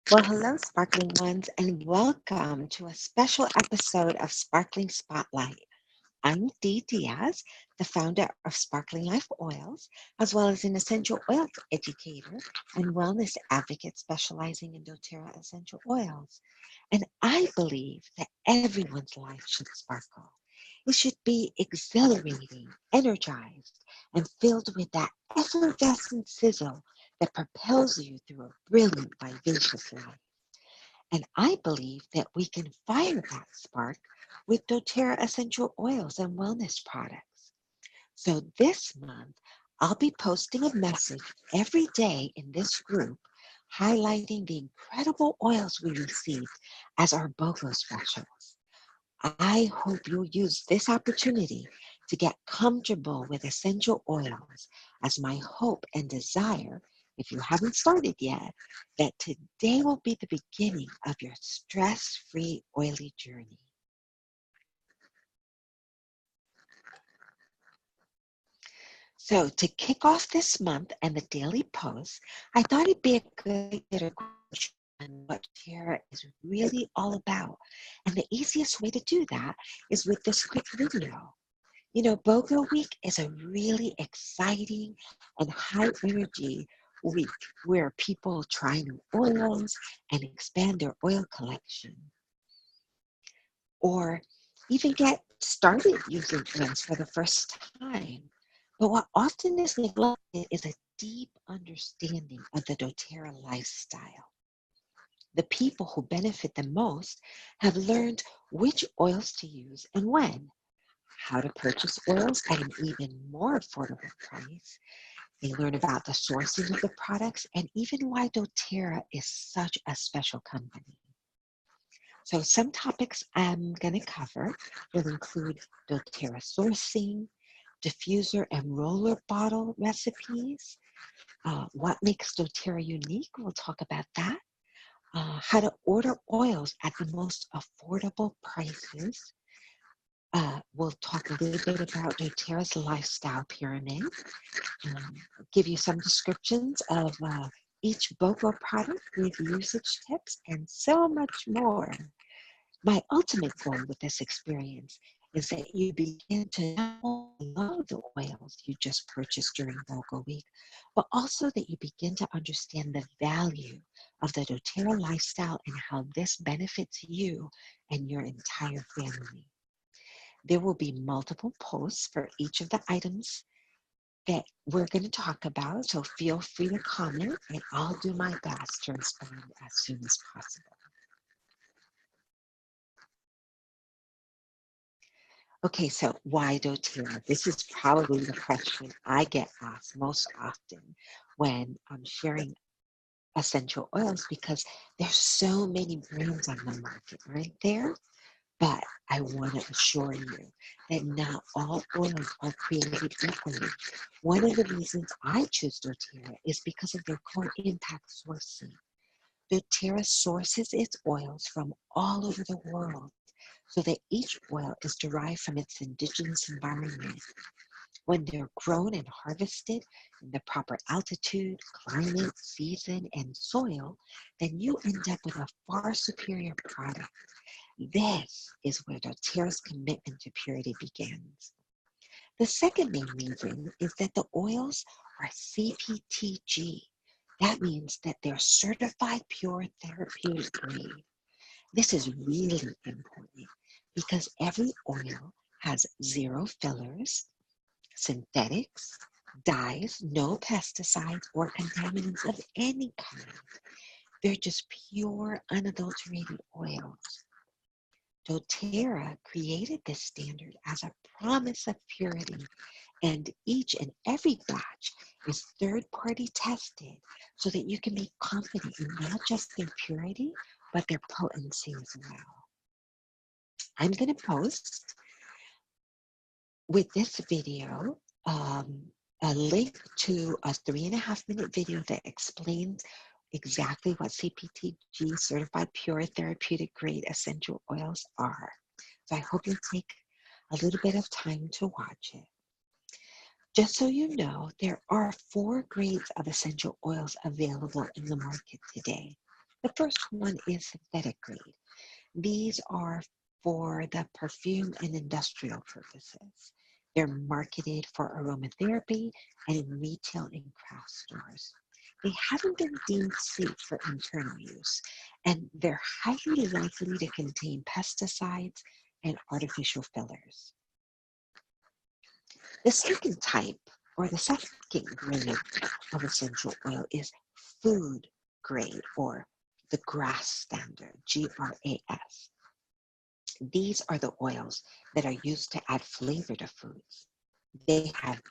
Well, hello, sparkling ones, and welcome to a special episode of Sparkling Spotlight. I'm Dee Diaz, the founder of Sparkling Life Oils, as well as an essential oils educator and wellness advocate specializing in doTERRA essential oils. And I believe that everyone's life should sparkle. It should be exhilarating, energized, and filled with that effervescent sizzle that propels you through a brilliant, vivacious life. And I believe that we can fire that spark with doTERRA essential oils and wellness products. So this month, I'll be posting a message every day in this group highlighting the incredible oils we received as our BOGO specials. I hope you'll use this opportunity to get comfortable with essential oils as my hope and desire, if you haven't started yet, that today will be the beginning of your stress-free oily journey. So to kick off this month and the daily post, I thought it'd be a good idea to on what doTERRA is really all about. And the easiest way to do that is with this quick video. You know, BOGO week is a really exciting and high energy week where people try new oils and expand their oil collection or even get started using oils for the first time. But what often is neglected is a deep understanding of the doTERRA lifestyle. The people who benefit the most have learned which oils to use and when, how to purchase oils at an even more affordable price. They learn about the sourcing of the products and even why doTERRA is such a special company. So some topics I'm going to cover will include doTERRA sourcing, diffuser and roller bottle recipes, what makes doTERRA unique, we'll talk about that, how to order oils at the most affordable prices. We'll talk a little bit about doTERRA's lifestyle pyramid, um, give you some descriptions of each BOGO product with usage tips, and so much more. My ultimate goal with this experience is that you begin to not only love the oils you just purchased during BOGO week, but also that you begin to understand the value of the doTERRA lifestyle and how this benefits you and your entire family. There will be multiple posts for each of the items that we're going to talk about, so feel free to comment and I'll do my best to respond as soon as possible. Okay, so why doTERRA? This is probably the question I get asked most often when I'm sharing essential oils because there's so many brands on the market right there. But I want to assure you that not all oils are created equally. One of the reasons I choose doTERRA is because of their core impact sourcing. doTERRA sources its oils from all over the world so that each oil is derived from its indigenous environment. When they're grown and harvested in the proper altitude, climate, season, and soil, then you end up with a far superior product. This is where doTERRA's commitment to purity begins. The second main reason is that the oils are CPTG. That means that they're certified pure therapeutic grade. This is really important because every oil has zero fillers, synthetics, dyes, no pesticides or contaminants of any kind. They're just pure, unadulterated oils. doTERRA created this standard as a promise of purity, and each and every batch is third-party tested so that you can be confident in not just their purity, but their potency as well. I'm going to post with this video a link to a 3.5 minute video that explains exactly what CPTG certified pure therapeutic grade essential oils are. So I hope you'll take a little bit of time to watch it. Just so you know, there are 4 grades of essential oils available in the market today. The first one is synthetic grade. These are for the perfume and industrial purposes. They're marketed for aromatherapy and in retail and craft stores. They haven't been deemed safe for internal use, and they're highly likely to contain pesticides and artificial fillers. The second type, or the second grade of essential oil is food grade, or the GRAS standard, GRAS. These are the oils that are used to add flavor to foods. They have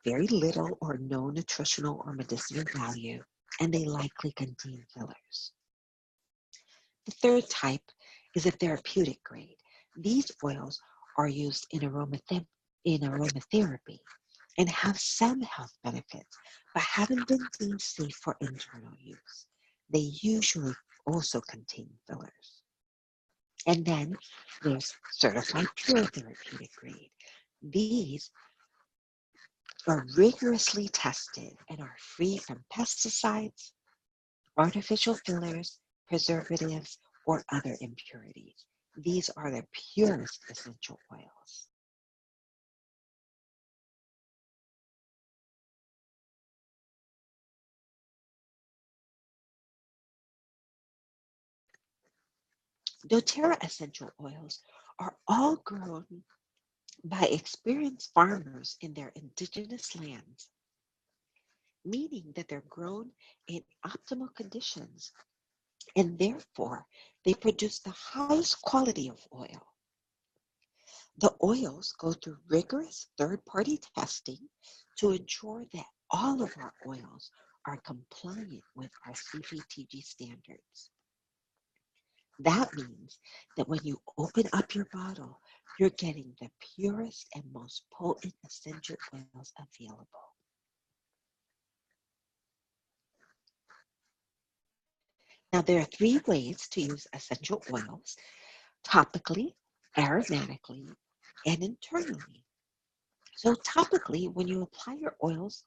very little or no nutritional or medicinal value, and they likely contain fillers. The third type is a therapeutic grade. These oils are used in aromatherapy and have some health benefits, but haven't been deemed safe for internal use. They usually also contain fillers. And then there's certified pure therapeutic grade. These are rigorously tested and are free from pesticides, artificial fillers, preservatives, or other impurities. These are the purest essential oils. doTERRA essential oils are all grown by experienced farmers in their indigenous lands, meaning that they're grown in optimal conditions and therefore they produce the highest quality of oil. The oils go through rigorous third-party testing to ensure that all of our oils are compliant with our CPTG standards. That means that when you open up your bottle, you're getting the purest and most potent essential oils available. Now, there are three ways to use essential oils: topically, aromatically, and internally. So topically, when you apply your oils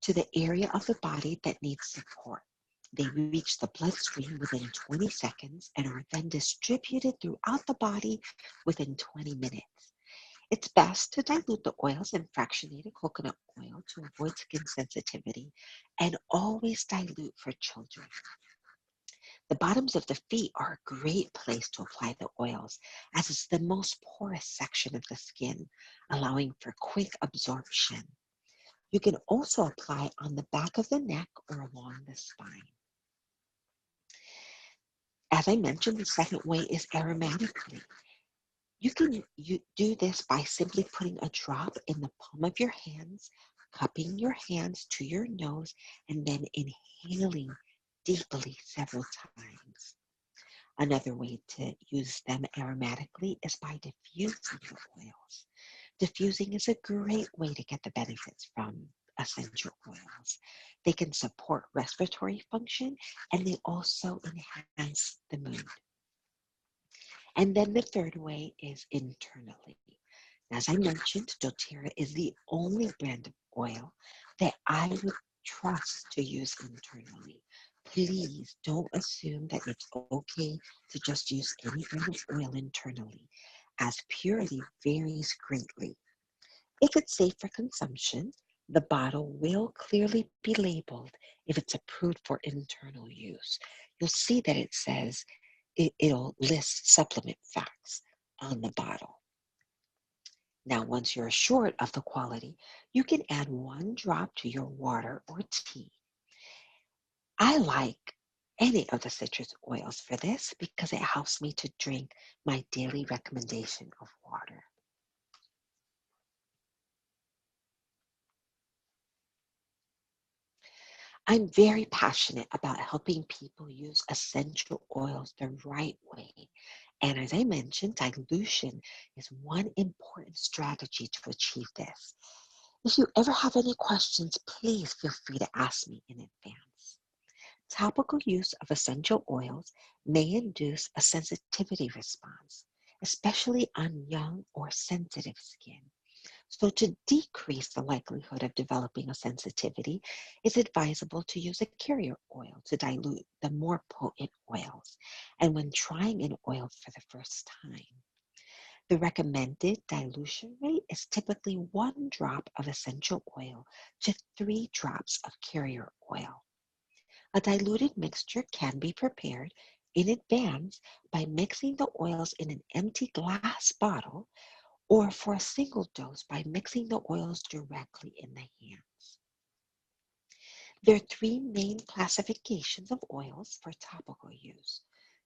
to the area of the body that needs support, they reach the bloodstream within 20 seconds and are then distributed throughout the body within 20 minutes. It's best to dilute the oils in fractionated coconut oil to avoid skin sensitivity, and always dilute for children. The bottoms of the feet are a great place to apply the oils, as it's the most porous section of the skin, allowing for quick absorption. You can also apply on the back of the neck or along the spine. As I mentioned, the second way is aromatically. You can do this by simply putting a drop in the palm of your hands, cupping your hands to your nose, and then inhaling deeply several times. Another way to use them aromatically is by diffusing the oils. Diffusing is a great way to get the benefits from essential oils. They can support respiratory function, and they also enhance the mood. And then the third way is internally. As I mentioned, doTERRA is the only brand of oil that I would trust to use internally. Please don't assume that it's okay to just use any brand of oil internally, as purity varies greatly. If it's safe for consumption, the bottle will clearly be labeled if it's approved for internal use. You'll see that it says it'll list supplement facts on the bottle. Now, once you're assured of the quality, you can add 1 drop to your water or tea. I like any of the citrus oils for this because it helps me to drink my daily recommendation of water. I'm very passionate about helping people use essential oils the right way. And as I mentioned, dilution is one important strategy to achieve this. If you ever have any questions, please feel free to ask me in advance. Topical use of essential oils may induce a sensitivity response, especially on young or sensitive skin. So to decrease the likelihood of developing a sensitivity, it's advisable to use a carrier oil to dilute the more potent oils. And when trying an oil for the first time, the recommended dilution rate is typically 1 drop of essential oil to 3 drops of carrier oil. A diluted mixture can be prepared in advance by mixing the oils in an empty glass bottle, or for a single dose by mixing the oils directly in the hands. There are 3 main classifications of oils for topical use.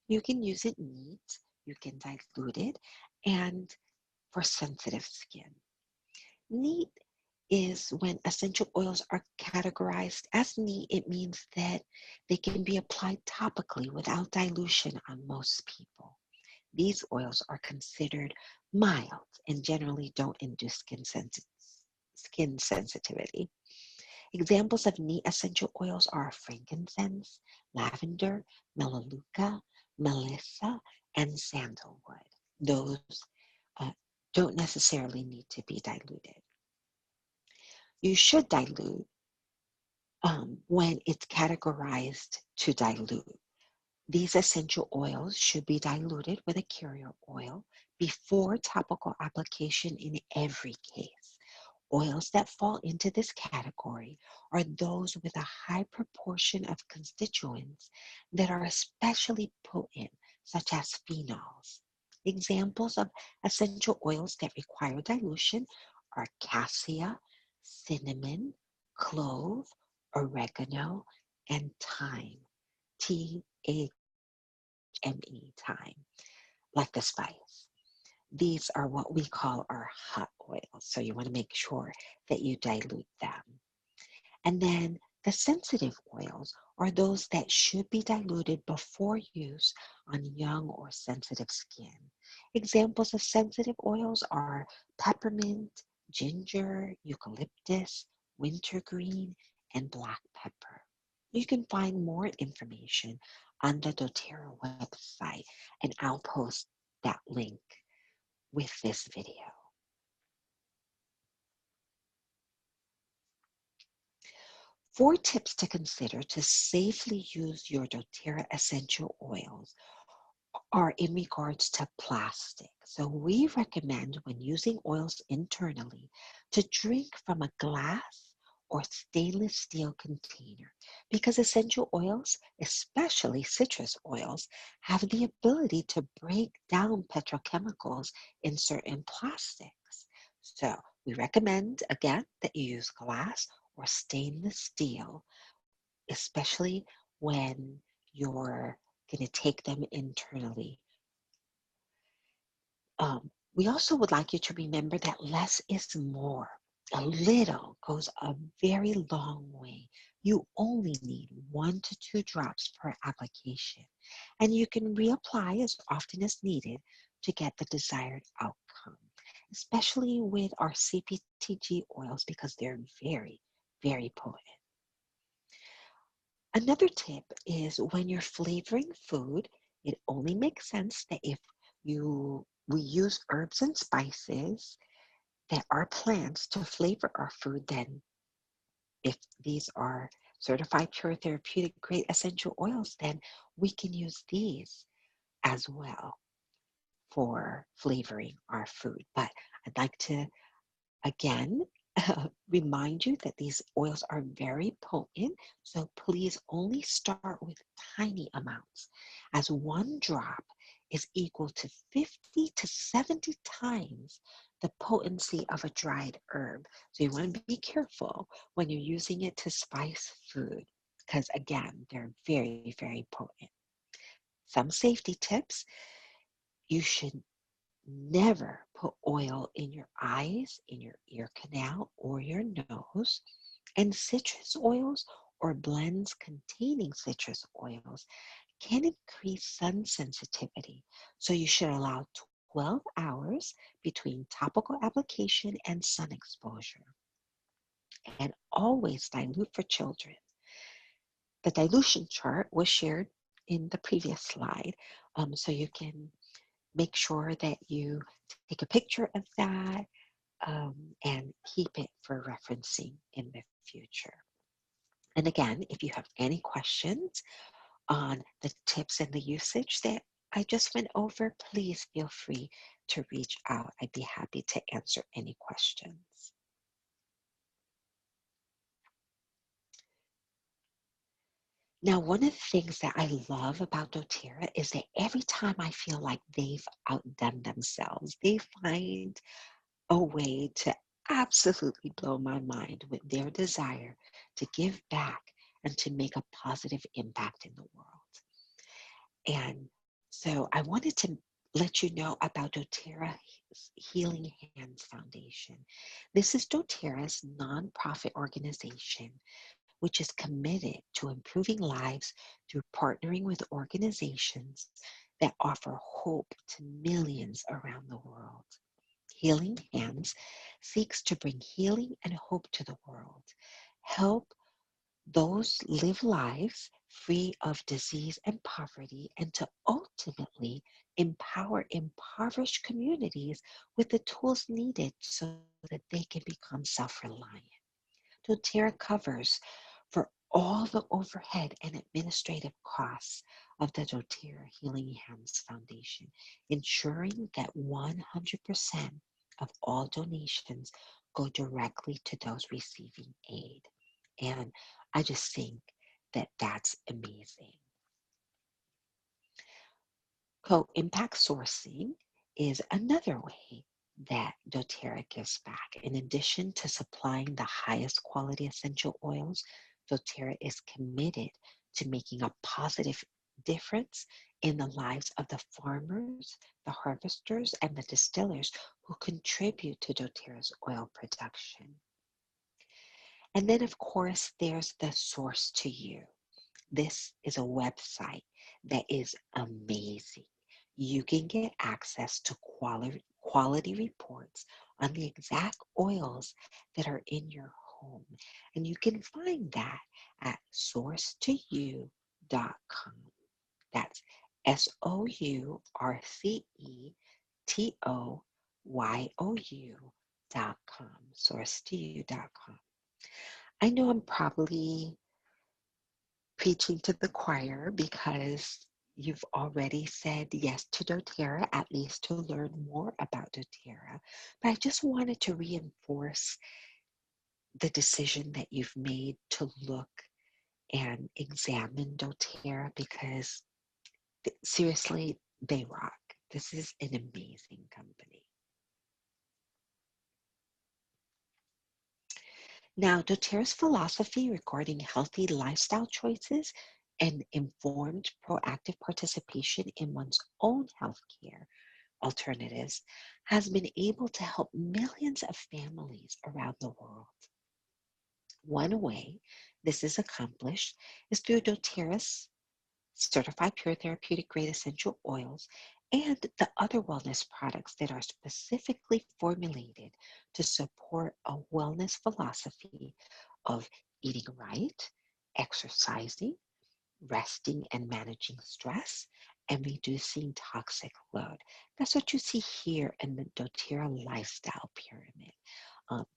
You can use it neat, you can dilute it, and for sensitive skin. Neat is when essential oils are categorized as neat. It means that they can be applied topically without dilution on most people. These oils are considered mild and generally don't induce skin sensitivity. Examples of neat essential oils are frankincense, lavender, melaleuca, melissa, and sandalwood. Those uh, don't necessarily need to be diluted. You should dilute when it's categorized to dilute. These essential oils should be diluted with a carrier oil before topical application in every case. Oils that fall into this category are those with a high proportion of constituents that are especially potent, such as phenols. Examples of essential oils that require dilution are cassia, cinnamon, clove, oregano, and thyme. THME, thyme, like the spice. These are what we call our hot oils. So you want to make sure that you dilute them. And then the sensitive oils are those that should be diluted before use on young or sensitive skin. Examples of sensitive oils are peppermint, ginger, eucalyptus, wintergreen, and black pepper. You can find more information on the doTERRA website, and I'll post that link with this video. 4 tips to consider to safely use your doTERRA essential oils are in regards to plastic. So we recommend when using oils internally to drink from a glass or stainless steel container because essential oils, especially citrus oils, have the ability to break down petrochemicals in certain plastics. So we recommend, again, that you use glass or stainless steel, especially when you're going to take them internally. We also would like you to remember that less is more. A little goes a very long way. You only need 1 to 2 drops per application, and you can reapply as often as needed to get the desired outcome, especially with our CPTG oils because they're very, very potent. Another tip is when you're flavoring food, it only makes sense that if we use herbs and spices that are plants to flavor our food, then if these are certified pure therapeutic grade essential oils, then we can use these as well for flavoring our food. But I'd like to again remind you that these oils are very potent, so please only start with tiny amounts, as 1 drop is equal to 50 to 70 times the potency of a dried herb. So you want to be careful when you're using it to spice food, because again, they're very, very potent. Some safety tips: you should never put oil in your eyes, in your ear canal, or your nose. And citrus oils or blends containing citrus oils can increase sun sensitivity. So you should allow 12 hours between topical application and sun exposure. And always dilute for children. The dilution chart was shared in the previous slide, so you can make sure that you take a picture of that and keep it for referencing in the future. And again, if you have any questions on the tips and the usage that I just went over, please feel free to reach out. I'd be happy to answer any questions. Now, one of the things that I love about doTERRA is that every time I feel like they've outdone themselves, they find a way to absolutely blow my mind with their desire to give back and to make a positive impact in the world. And so I wanted to let you know about doTERRA's Healing Hands Foundation. This is doTERRA's nonprofit organization, which is committed to improving lives through partnering with organizations that offer hope to millions around the world. Healing Hands seeks to bring healing and hope to the world, help those live lives free of disease and poverty, and to ultimately empower impoverished communities with the tools needed so that they can become self-reliant. doTERRA covers for all the overhead and administrative costs of the doTERRA Healing Hands Foundation, ensuring that 100% of all donations go directly to those receiving aid. And I just think that that's amazing. Co-impact sourcing is another way that doTERRA gives back. In addition to supplying the highest quality essential oils, doTERRA is committed to making a positive difference in the lives of the farmers, the harvesters, and the distillers who contribute to doTERRA's oil production. And then, of course, there's the Source to You. This is a website that is amazing. You can get access to quality reports on the exact oils that are in your home. And you can find that at sourcetoyou.com. That's sourcetoyou.com. Sourcetoyou.com. I know I'm probably preaching to the choir because you've already said yes to doTERRA, at least to learn more about doTERRA. But I just wanted to reinforce the decision that you've made to look and examine doTERRA because seriously, they rock. This is an amazing company. Now, doTERRA's philosophy regarding healthy lifestyle choices and informed proactive participation in one's own healthcare alternatives has been able to help millions of families around the world. One way this is accomplished is through doTERRA's certified pure therapeutic grade essential oils and the other wellness products that are specifically formulated to support a wellness philosophy of eating right, exercising, resting and managing stress, and reducing toxic load. That's what you see here in the doTERRA lifestyle pyramid.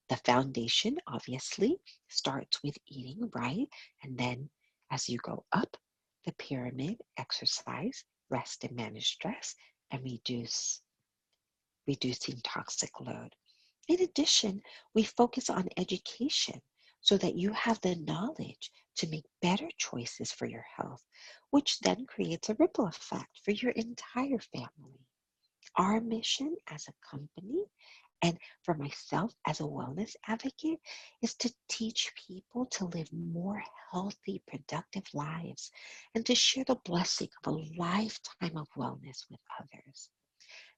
The foundation obviously starts with eating right, and then as you go up the pyramid, exercise, rest and manage stress, and reducing toxic load. In addition, we focus on education so that you have the knowledge to make better choices for your health, which then creates a ripple effect for your entire family. Our mission as a company and for myself as a wellness advocate is to teach people to live more healthy, productive lives and to share the blessing of a lifetime of wellness with others.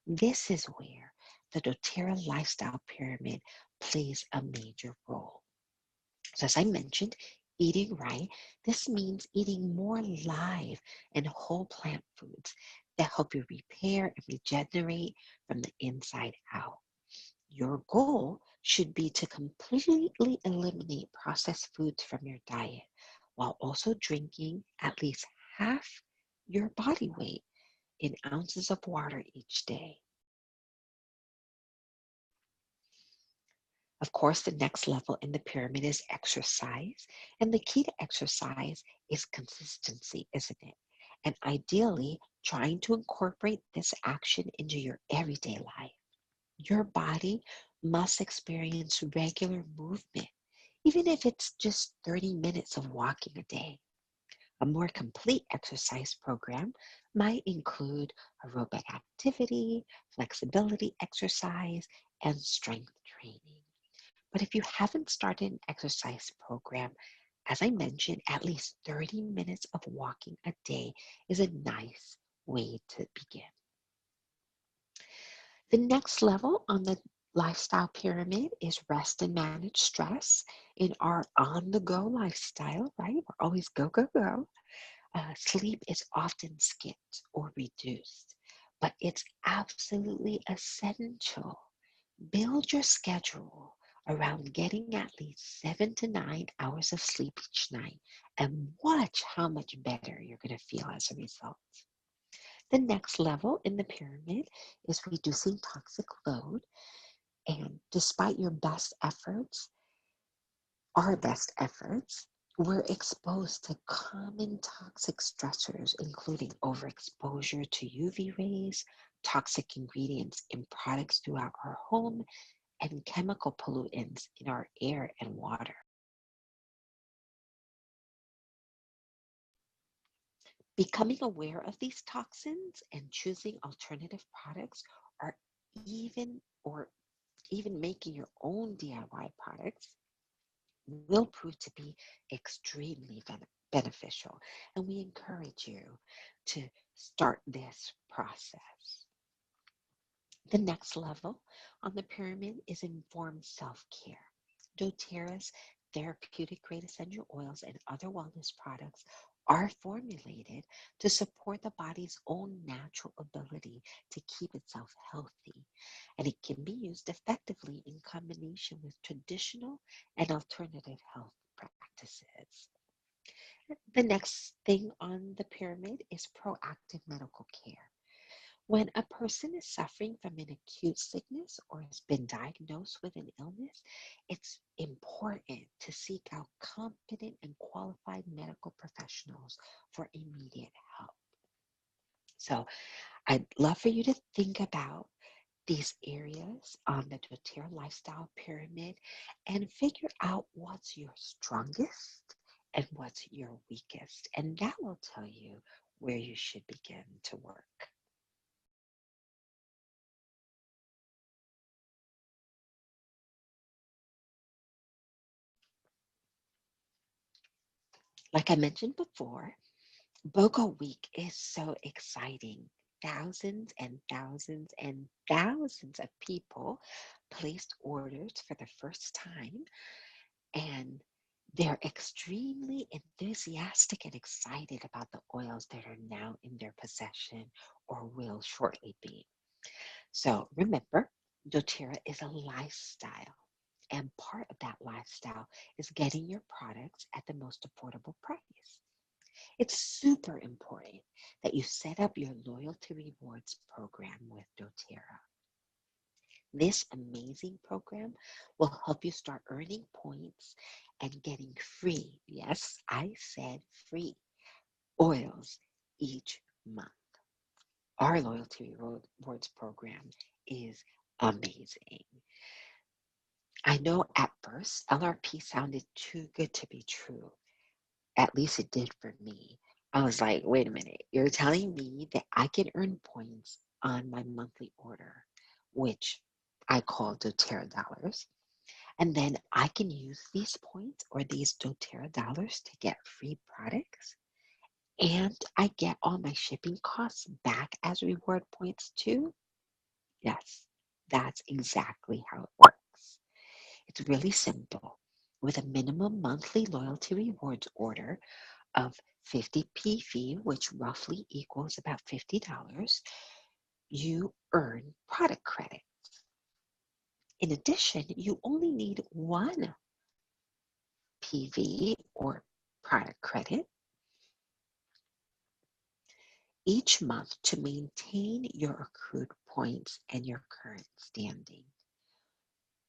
This is where the doTERRA lifestyle pyramid plays a major role. So as I mentioned, eating right, this means eating more live and whole plant foods that help you repair and regenerate from the inside out. Your goal should be to completely eliminate processed foods from your diet while also drinking at least half your body weight in ounces of water each day. Of course, the next level in the pyramid is exercise. And the key to exercise is consistency, isn't it? And ideally, trying to incorporate this action into your everyday life. Your body must experience regular movement, even if it's just 30 minutes of walking a day. A more complete exercise program might include aerobic activity, flexibility exercise, and strength training. But if you haven't started an exercise program, as I mentioned, at least 30 minutes of walking a day is a nice way to begin. The next level on the lifestyle pyramid is rest and manage stress. In our on the go lifestyle, right? We're always go, go, go. Sleep is often skipped or reduced, but it's absolutely essential. Build your schedule around getting at least 7 to 9 hours of sleep each night and watch how much better you're going to feel as a result. The next level in the pyramid is reducing toxic load. And despite your best efforts, our best efforts, we're exposed to common toxic stressors, including overexposure to UV rays, toxic ingredients in products throughout our home, and chemical pollutants in our air and water. Becoming aware of these toxins and choosing alternative products are even or even making your own DIY products will prove to be extremely beneficial. And we encourage you to start this process. The next level on the pyramid is informed self-care. doTERRA's therapeutic grade essential oils and other wellness products are formulated to support the body's own natural ability to keep itself healthy. And it can be used effectively in combination with traditional and alternative health practices. The next thing on the pyramid is proactive medical care. When a person is suffering from an acute sickness or has been diagnosed with an illness, it's important to seek out competent and qualified medical professionals for immediate help. So I'd love for you to think about these areas on the doTERRA lifestyle pyramid and figure out what's your strongest and what's your weakest. And that will tell you where you should begin to work. Like I mentioned before, BOGO week is so exciting. Thousands and thousands and thousands of people placed orders for the first time, and they're extremely enthusiastic and excited about the oils that are now in their possession or will shortly be. So remember, doTERRA is a lifestyle. And part of that lifestyle is getting your products at the most affordable price. It's super important that you set up your loyalty rewards program with doTERRA. This amazing program will help you start earning points and getting free, yes, I said free, oils each month. Our loyalty rewards program is amazing. I know at first LRP sounded too good to be true. At least it did for me. I was like, wait a minute, you're telling me that I can earn points on my monthly order, which I call doTERRA dollars. And then I can use these points or these doTERRA dollars to get free products. And I get all my shipping costs back as reward points too. Yes, that's exactly how it works. It's really simple. With a minimum monthly loyalty rewards order of 50 PV, which roughly equals about $50, you earn product credit. In addition, you only need one PV or product credit each month to maintain your accrued points and your current standing.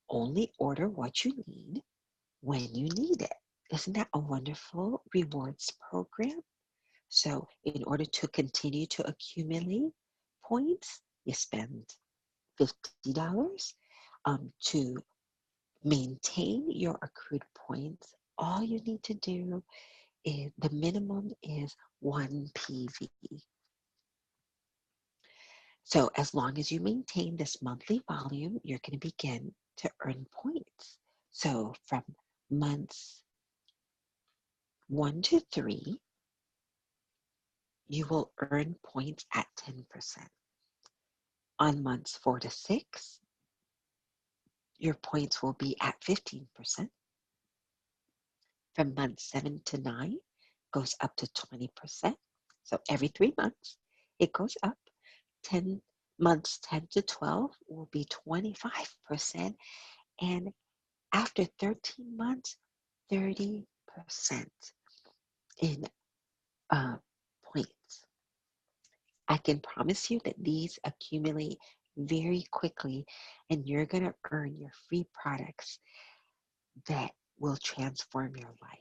only order what you need when you need it. Isn't that a wonderful rewards program? So in order to continue to accumulate points, you spend $50 to maintain your accrued points. All you need to do is the minimum is 1 PV. So as long as you maintain this monthly volume, you're going to begin to earn points. So from months 1 to 3, you will earn points at 10%. On months 4 to 6, your points will be at 15%. From month 7 to 9, goes up to 20%. So every 3 months, it goes up. 10 months 10 to 12 will be 25%. And after 13 months, 30% in points. I can promise you that these accumulate very quickly, and you're going to earn your free products that will transform your life.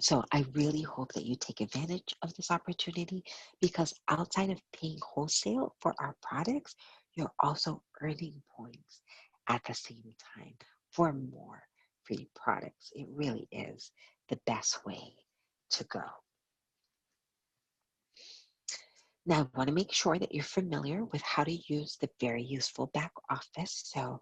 So I really hope that you take advantage of this opportunity, because outside of paying wholesale for our products, you're also earning points at the same time for more free products. It really is the best way to go. Now, I want to make sure that you're familiar with how to use the very useful back office. So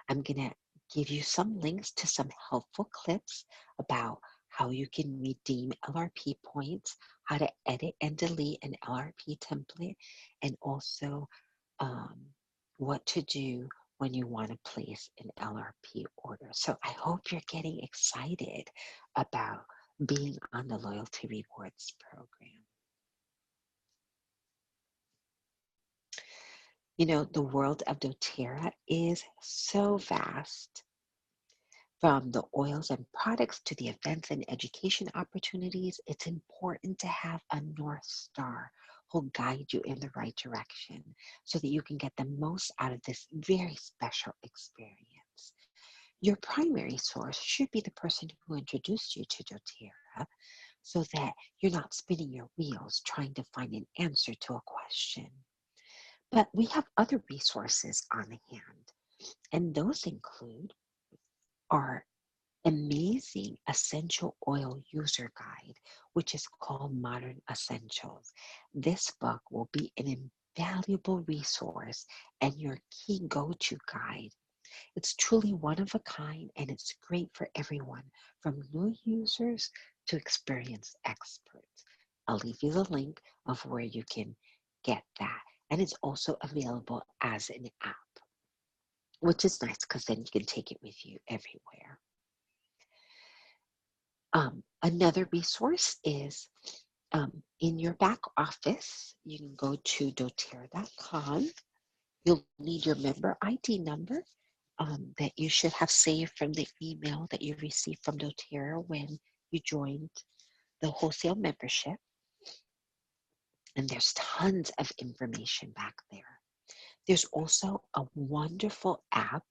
I'm going to give you some links to some helpful clips about how you can redeem LRP points, how to edit and delete an LRP template, and also what to do when you want to place an LRP order. So I hope you're getting excited about being on the Loyalty Rewards program. You know, the world of doTERRA is so vast. From the oils and products to the events and education opportunities, it's important to have a North Star who'll guide you in the right direction so that you can get the most out of this very special experience. Your primary source should be the person who introduced you to doTERRA, so that you're not spinning your wheels trying to find an answer to a question. But we have other resources on hand, and those include our amazing essential oil user guide, which is called Modern Essentials. This book will be an invaluable resource and your key go-to guide. It's truly one of a kind, and it's great for everyone, from new users to experienced experts. I'll leave you the link of where you can get that. And it's also available as an app, which is nice because then you can take it with you everywhere. Another resource is in your back office. You can go to doTERRA.com. You'll need your member ID number that you should have saved from the email that you received from doTERRA when you joined the wholesale membership. And there's tons of information back there. There's also a wonderful app.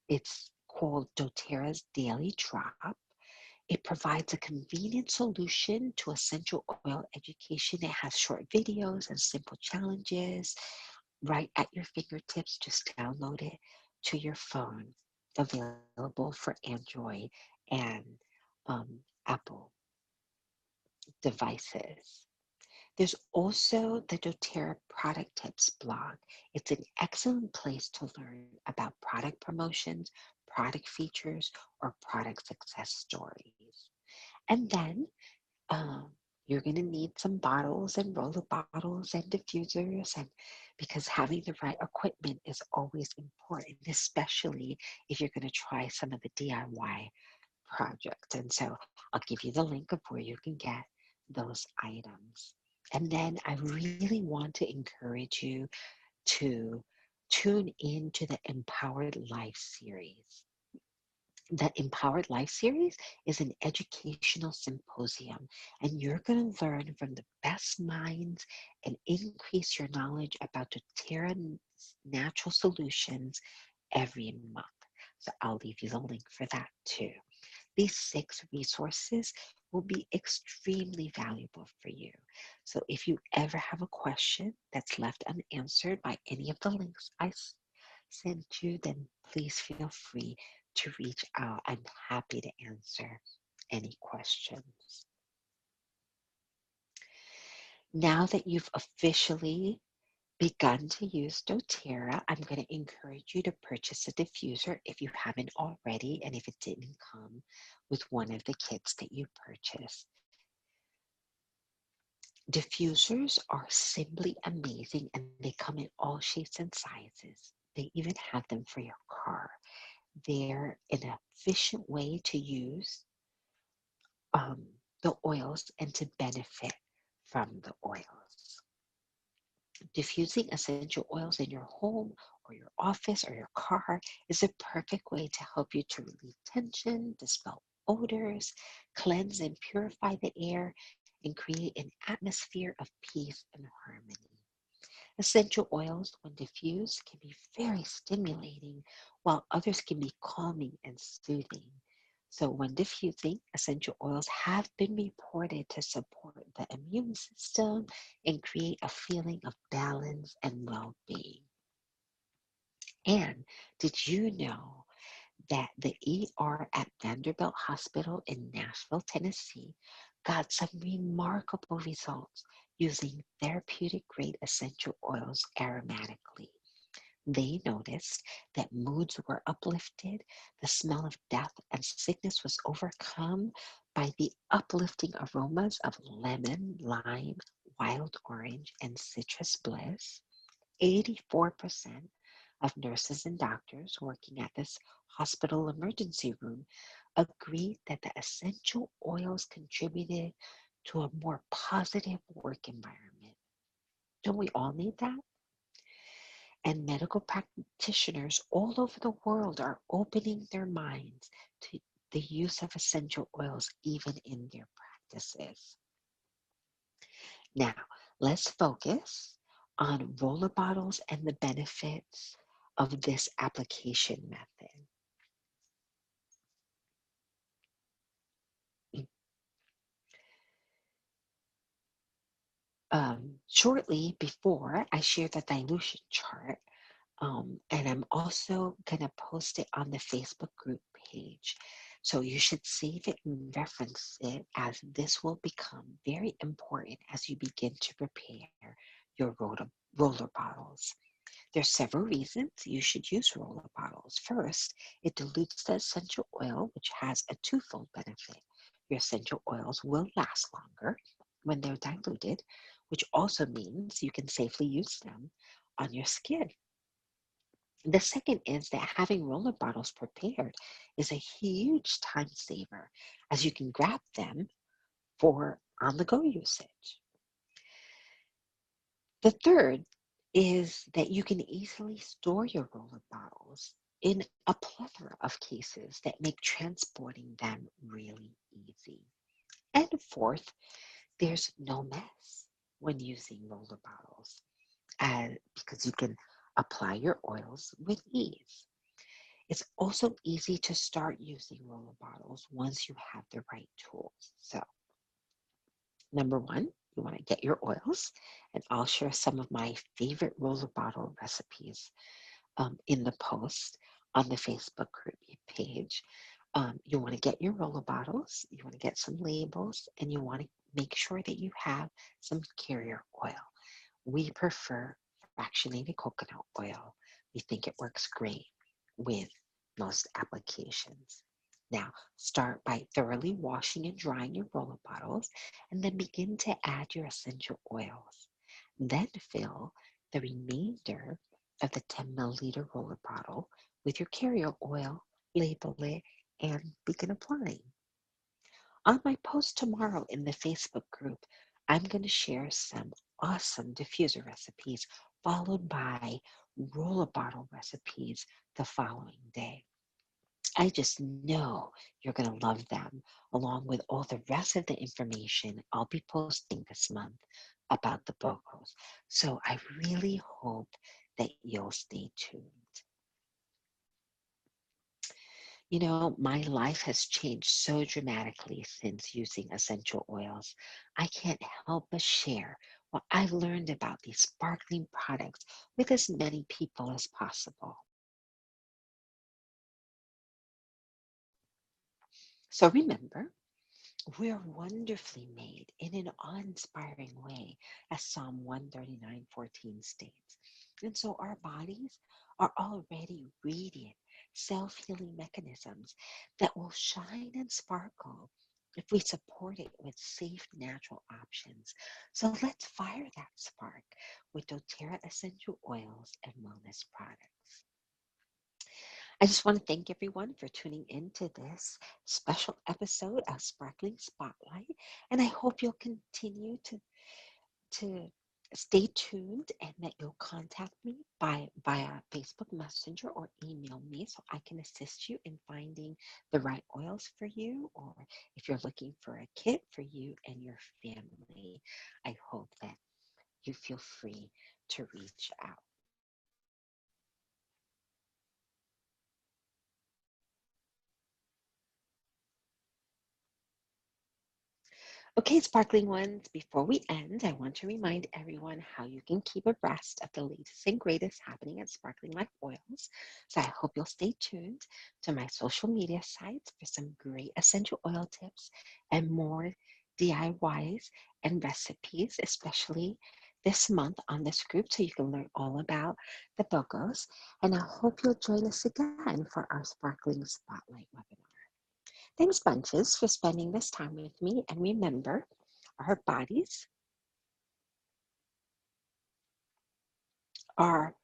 It's called doTERRA's Daily Drop. It provides a convenient solution to essential oil education. It has short videos and simple challenges right at your fingertips. Just download it to your phone. Available for Android and Apple devices. There's also the doTERRA Product Tips blog. It's an excellent place to learn about product promotions, product features, or product success stories. And then you're going to need some bottles and roller bottles and diffusers, and because having the right equipment is always important, especially if you're going to try some of the DIY projects. And so I'll give you the link of where you can get those items. And then I really want to encourage you to tune into the Empowered Life series. The Empowered Life series is an educational symposium, and you're going to learn from the best minds and increase your knowledge about doTERRA natural solutions every month. So I'll leave you the link for that too. These 6 resources will be extremely valuable for you. So if you ever have a question that's left unanswered by any of the links I sent you, then please feel free to reach out. I'm happy to answer any questions. Now that you've officially begun to use doTERRA, I'm going to encourage you to purchase a diffuser if you haven't already and if it didn't come with one of the kits that you purchased. Diffusers are simply amazing and they come in all shapes and sizes. They even have them for your car. They're an efficient way to use the oils and to benefit from the oils. Diffusing essential oils in your home or your office or your car is a perfect way to help you to relieve tension, dispel odors, cleanse and purify the air, and create an atmosphere of peace and harmony. Essential oils, when diffused, can be very stimulating, while others can be calming and soothing. So, when diffusing, essential oils have been reported to support the immune system and create a feeling of balance and well being. And did you know that the ER at Vanderbilt Hospital in Nashville, Tennessee, got some remarkable results using therapeutic grade essential oils aromatically? They noticed that moods were uplifted, the smell of death and sickness was overcome by the uplifting aromas of lemon, lime, wild orange, and citrus bliss. 84% of nurses and doctors working at this hospital emergency room agreed that the essential oils contributed to a more positive work environment. Don't we all need that? And medical practitioners all over the world are opening their minds to the use of essential oils even in their practices. Now, let's focus on roller bottles and the benefits of this application method. Shortly before, I shared the dilution chart, and I'm also going to post it on the Facebook group page. So you should save it and reference it, as this will become very important as you begin to prepare your roller bottles. There's several reasons you should use roller bottles. First, it dilutes the essential oil, which has a twofold benefit. Your essential oils will last longer when they're diluted, which also means you can safely use them on your skin. The second is that having roller bottles prepared is a huge time saver, as you can grab them for on the go usage. The third is that you can easily store your roller bottles in a plethora of cases that make transporting them really easy. And fourth, there's no mess when using roller bottles, because you can apply your oils with ease. It's also easy to start using roller bottles once you have the right tools. So, number one, you want to get your oils, and I'll share some of my favorite roller bottle recipes in the post on the Facebook group page. You want to get your roller bottles, you want to get some labels, and you want to make sure that you have some carrier oil. We prefer fractionated coconut oil. We think it works great with most applications. Now, start by thoroughly washing and drying your roller bottles, and then begin to add your essential oils. Then fill the remainder of the 10 milliliter roller bottle with your carrier oil, label it, and begin applying. On my post tomorrow in the Facebook group, I'm going to share some awesome diffuser recipes, followed by roller bottle recipes the following day. I just know you're going to love them, along with all the rest of the information I'll be posting this month about the BOGOs. So I really hope that you'll stay tuned. You know, my life has changed so dramatically since using essential oils. I can't help but share what I've learned about these sparkling products with as many people as possible. So remember, we're wonderfully made in an awe-inspiring way, as Psalm 139:14 states. And so our bodies are already radiant, self-healing mechanisms that will shine and sparkle if we support it with safe, natural options. So let's fire that spark with doTERRA essential oils and wellness products. I just want to thank everyone for tuning in to this special episode of Sparkling Spotlight. And I hope you'll continue to stay tuned and that you'll contact me via Facebook Messenger or email me so I can assist you in finding the right oils for you, or if you're looking for a kit for you and your family. I hope that you feel free to reach out. Okay, sparkling ones, before we end, I want to remind everyone how you can keep abreast of the latest and greatest happening at Sparkling Life Oils. So I hope you'll stay tuned to my social media sites for some great essential oil tips and more DIYs and recipes, especially this month on this group, so you can learn all about the BOGOs. And I hope you'll join us again for our Sparkling Spotlight webinar. Thanks bunches for spending this time with me. And remember, our bodies are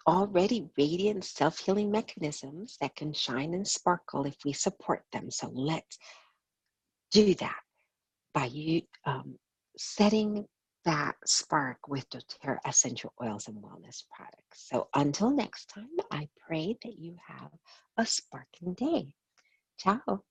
already radiant self-healing mechanisms that can shine and sparkle if we support them. So let's do that by you setting that spark with doTERRA essential oils and wellness products. So until next time, I pray that you have a sparkling day. Ciao.